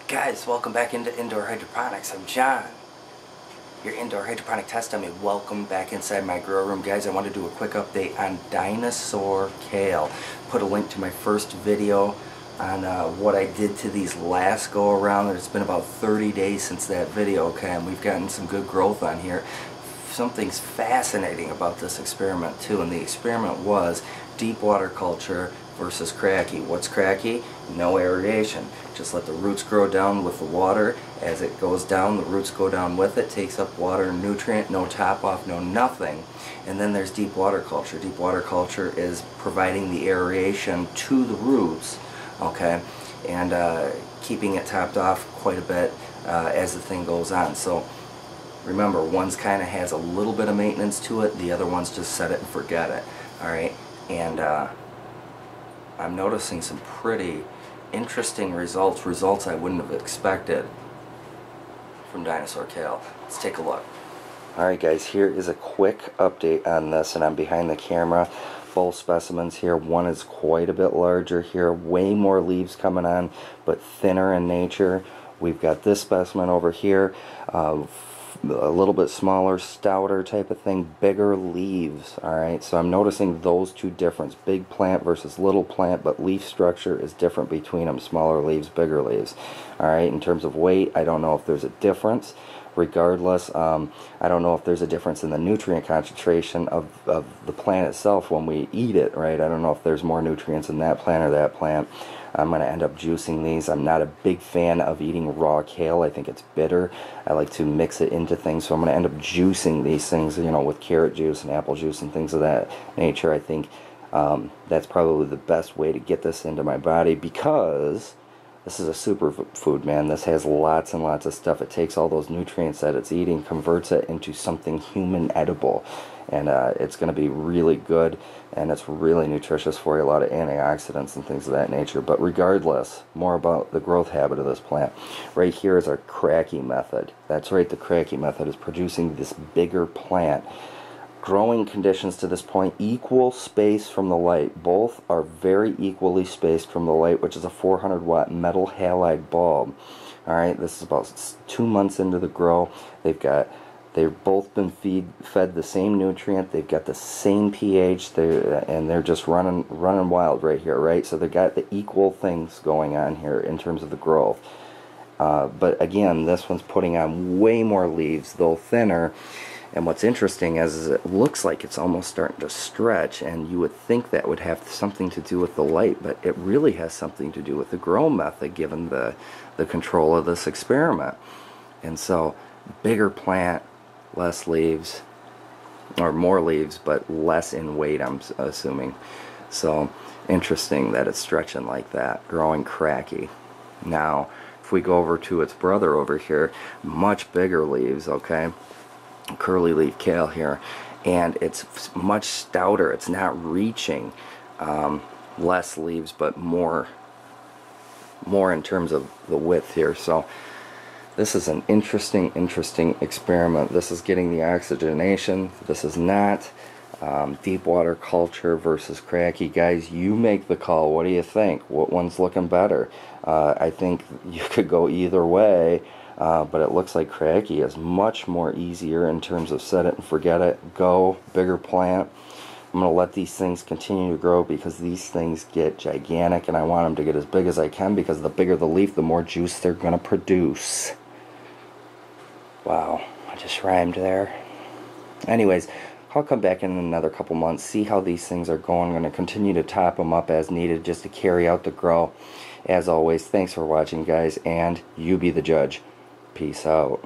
Guys, welcome back into Indoor Hydroponics. I'm John, your Indoor Hydroponic Test Dummy. Welcome back inside my grow room. Guys, I want to do a quick update on Dinosaur Kale. Put a link to my first video on what I did to these last go around. It's been about 30 days since that video, okay, and we've gotten some good growth on here. Something's fascinating about this experiment too, and the experiment was deep water culture versus Kratky. What's Kratky? No aeration. Just let the roots grow down with the water. As it goes down, the roots go down with it, takes up water and nutrient, no top off, no nothing. And then there's deep water culture. Deep water culture is providing the aeration to the roots, okay, and keeping it topped off quite a bit as the thing goes on. So remember, one's kind of has a little bit of maintenance to it, the other one's just set it and forget it. Alright, and I'm noticing some pretty interesting results I wouldn't have expected from Dinosaur Kale. Let's take a look. Alright guys, here is a quick update on this, and I'm behind the camera. Both specimens here. One is quite a bit larger here, way more leaves coming on, but thinner in nature. We've got this specimen over here, a little bit smaller, stouter type of thing, bigger leaves. Alright, so I'm noticing those two differences, big plant versus little plant, but leaf structure is different between them, smaller leaves, bigger leaves. Alright, in terms of weight, I don't know if there's a difference. Regardless, I don't know if there's a difference in the nutrient concentration of the plant itself when we eat it, right? I don't know if there's more nutrients in that plant or that plant. I'm going to end up juicing these. I'm not a big fan of eating raw kale. I think it's bitter. I like to mix it into things, so I'm going to end up juicing these things, you know, with carrot juice and apple juice and things of that nature. I think that's probably the best way to get this into my body, because this is a superfood, man. This has lots and lots of stuff. It takes all those nutrients that it's eating, converts it into something human edible, and it's going to be really good, and it's really nutritious for you. A lot of antioxidants and things of that nature. But regardless, more about the growth habit of this plant. Right here is our Kratky method. That's right, the Kratky method is producing this bigger plant. Growing conditions to this point, equal space from the light. Both are very equally spaced from the light, which is a 400 watt metal halide bulb. Alright, this is about 2 months into the grow. They've both been fed the same nutrient. They've got the same pH, and they're just running wild right here, right? So they've got the equal things going on here in terms of the growth. But again, this one's putting on way more leaves, though thinner. And what's interesting is it looks like it's almost starting to stretch, and you would think that would have something to do with the light, but it really has something to do with the grow method, given the control of this experiment. And so, bigger plant, less leaves, or more leaves, but less in weight, I'm assuming. So, interesting that it's stretching like that, growing Kratky. Now, if we go over to its brother over here, much bigger leaves, okay? Curly leaf kale here, and it's much stouter. It's not reaching, less leaves, but more in terms of the width here. So this is an interesting experiment. This is getting the oxygenation. This is not deep water culture versus Kratky. Guys, you make the call. What do you think? What one's looking better? I think you could go either way. But it looks like Kratky is much more easier in terms of set it and forget it, go, bigger plant. I'm going to let these things continue to grow, because these things get gigantic, and I want them to get as big as I can, because the bigger the leaf, the more juice they're going to produce. Wow, I just rhymed there. Anyways, I'll come back in another couple months, see how these things are going. I'm going to continue to top them up as needed just to carry out the grow. As always, thanks for watching, guys, and you be the judge. Peace out.